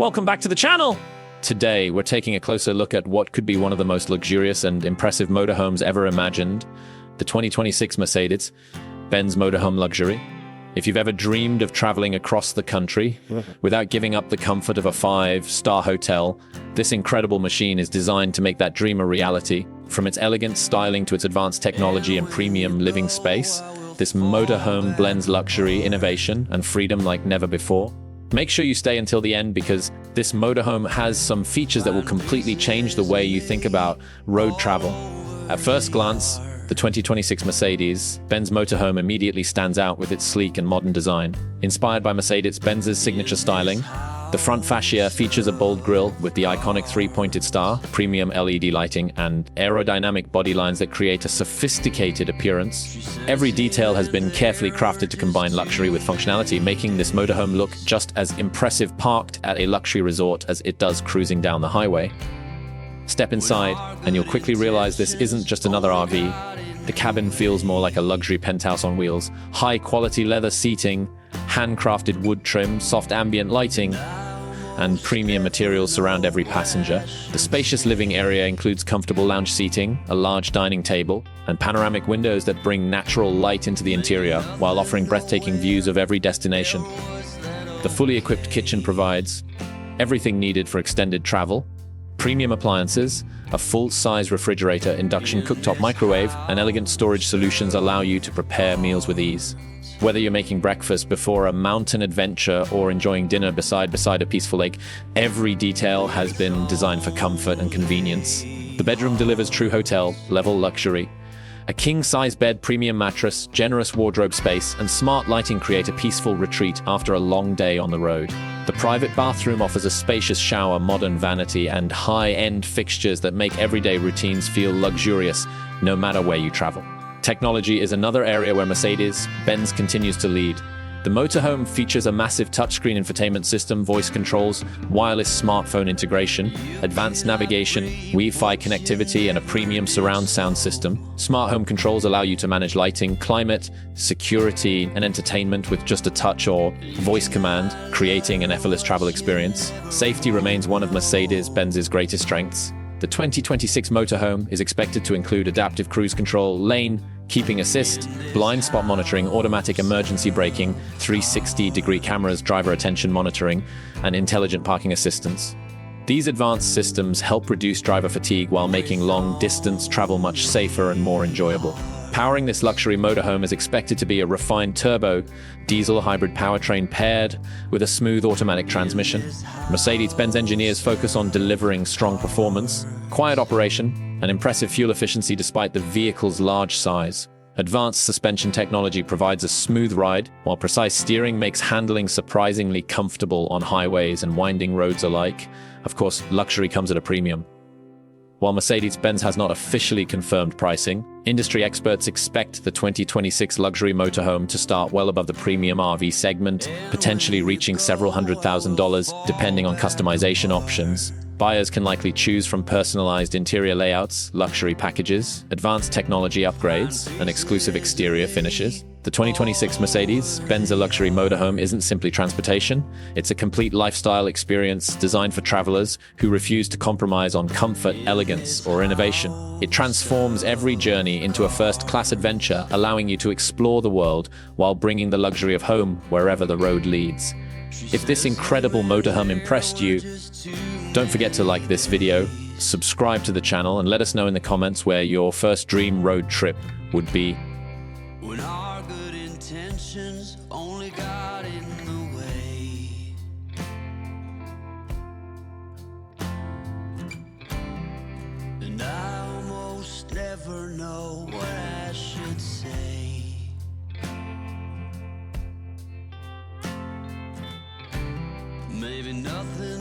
Welcome back to the channel! Today, we're taking a closer look at what could be one of the most luxurious and impressive motorhomes ever imagined, the 2026 Mercedes-Benz Motorhome Luxury. If you've ever dreamed of traveling across the country without giving up the comfort of a 5-star hotel, this incredible machine is designed to make that dream a reality. From its elegant styling to its advanced technology and premium living space, this motorhome blends luxury, innovation, and freedom like never before. Make sure you stay until the end because this motorhome has some features that will completely change the way you think about road travel. At first glance, the 2026 Mercedes-Benz motorhome immediately stands out with its sleek and modern design. Inspired by Mercedes-Benz's signature styling, the front fascia features a bold grille with the iconic 3-pointed star, premium LED lighting, and aerodynamic body lines that create a sophisticated appearance. Every detail has been carefully crafted to combine luxury with functionality, making this motorhome look just as impressive parked at a luxury resort as it does cruising down the highway. Step inside, and you'll quickly realize this isn't just another RV. The cabin feels more like a luxury penthouse on wheels. High-quality leather seating, handcrafted wood trim, soft ambient lighting, and premium materials surround every passenger. The spacious living area includes comfortable lounge seating, a large dining table, and panoramic windows that bring natural light into the interior, while offering breathtaking views of every destination. The fully equipped kitchen provides everything needed for extended travel. Premium appliances, a full-size refrigerator, induction cooktop microwave, and elegant storage solutions allow you to prepare meals with ease. Whether you're making breakfast before a mountain adventure or enjoying dinner beside a peaceful lake, every detail has been designed for comfort and convenience. The bedroom delivers true hotel-level luxury. A king-size bed, premium mattress, generous wardrobe space, and smart lighting create a peaceful retreat after a long day on the road. The private bathroom offers a spacious shower, modern vanity, and high-end fixtures that make everyday routines feel luxurious no matter where you travel. Technology is another area where Mercedes-Benz continues to lead. The motorhome features a massive touchscreen infotainment system, voice controls, wireless smartphone integration, advanced navigation, Wi-Fi connectivity, and a premium surround sound system. Smart home controls allow you to manage lighting, climate, security, and entertainment with just a touch or voice command, creating an effortless travel experience. Safety remains one of Mercedes-Benz's greatest strengths. The 2026 motorhome is expected to include adaptive cruise control, lane keeping assist, blind spot monitoring, automatic emergency braking, 360-degree cameras, driver attention monitoring, and intelligent parking assistance. These advanced systems help reduce driver fatigue while making long-distance travel much safer and more enjoyable. Powering this luxury motorhome is expected to be a refined turbo diesel hybrid powertrain paired with a smooth automatic transmission. Mercedes-Benz engineers focus on delivering strong performance, quiet operation, and impressive fuel efficiency despite the vehicle's large size. Advanced suspension technology provides a smooth ride, while precise steering makes handling surprisingly comfortable on highways and winding roads alike. Of course, luxury comes at a premium. While Mercedes-Benz has not officially confirmed pricing, industry experts expect the 2026 luxury motorhome to start well above the premium RV segment, potentially reaching several $100,000 depending on customization options. Buyers can likely choose from personalized interior layouts, luxury packages, advanced technology upgrades, and exclusive exterior finishes. The 2026 Mercedes-Benz luxury motorhome isn't simply transportation, it's a complete lifestyle experience designed for travelers who refuse to compromise on comfort, elegance, or innovation. It transforms every journey into a first-class adventure, allowing you to explore the world while bringing the luxury of home wherever the road leads. If this incredible motorhome impressed you, don't forget to like this video, subscribe to the channel, and let us know in the comments where your first dream road trip would be. When our good intentions only got in the way, and I almost never know what I should say. Maybe nothing